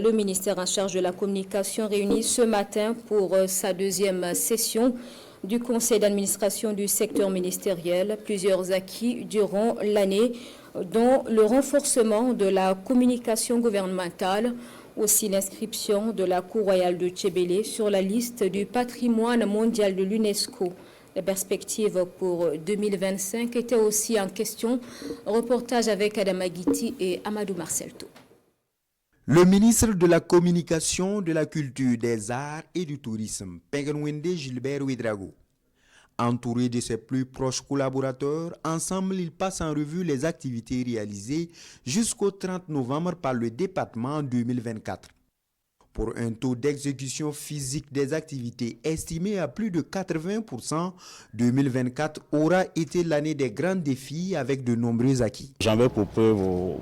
Le ministère en charge de la communication réunit ce matin pour sa deuxième session du conseil d'administration du secteur ministériel. Plusieurs acquis durant l'année, dont le renforcement de la communication gouvernementale, aussi l'inscription de la Cour royale de Tchébélé sur la liste du patrimoine mondial de l'UNESCO. Les perspectives pour 2025 étaient aussi en question. Reportage avec Adam Aguiti et Amadou Marcelto. Le ministre de la Communication, de la Culture, des Arts et du Tourisme, Pengenwende Gilbert Ouedraogo, entouré de ses plus proches collaborateurs, ensemble ils passent en revue les activités réalisées jusqu'au 30 novembre par le département en 2024. Pour un taux d'exécution physique des activités estimé à plus de 80%, 2024 aura été l'année des grands défis avec de nombreux acquis. J'en veux pour preuve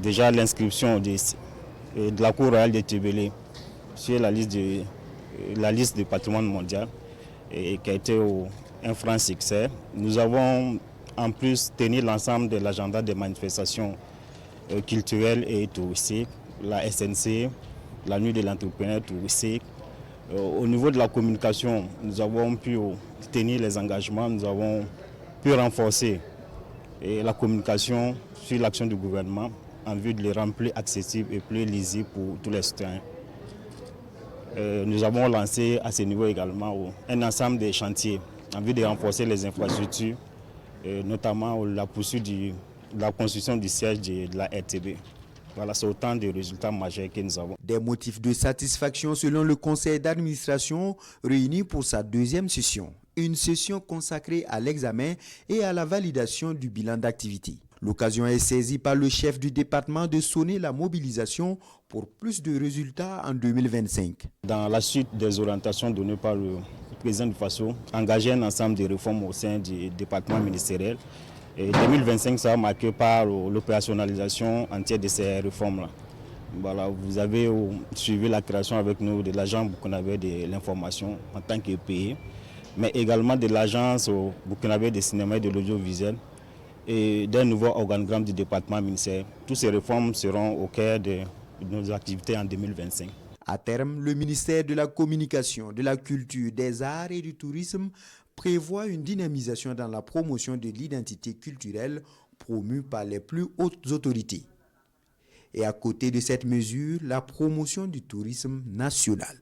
déjà l'inscription de la Cour royale de Tchébélé sur la liste du patrimoine mondial et qui a été un franc succès. Nous avons en plus tenu l'ensemble de l'agenda des manifestations culturelles et touristiques, la SNC, la nuit de l'entrepreneur touristique. Au niveau de la communication, nous avons pu tenir les engagements, nous avons pu renforcer la communication sur l'action du gouvernement en vue de les rendre plus accessibles et plus lisibles pour tous les citoyens. Nous avons lancé à ce niveau également un ensemble de chantiers en vue de renforcer les infrastructures, notamment la poursuite de la construction du siège de la RTB. Voilà, c'est autant de résultats majeurs que nous avons. Des motifs de satisfaction selon le conseil d'administration réuni pour sa deuxième session. Une session consacrée à l'examen et à la validation du bilan d'activité. L'occasion est saisie par le chef du département de sonner la mobilisation pour plus de résultats en 2025. Dans la suite des orientations données par le président du FASO, engager un ensemble de réformes au sein du département ministériel. Et 2025 sera marqué par l'opérationnalisation entière de ces réformes-là. Voilà, vous avez suivi la création avec nous de l'agence burkinabé de l'information en tant que pays, mais également de l'agence burkinabé de cinéma et de l'audiovisuel et d'un nouveau organigramme du département ministériel. Toutes ces réformes seront au cœur de nos activités en 2025. À terme, le ministère de la Communication, de la Culture, des Arts et du Tourisme prévoit une dynamisation dans la promotion de l'identité culturelle promue par les plus hautes autorités. Et à côté de cette mesure, la promotion du tourisme national.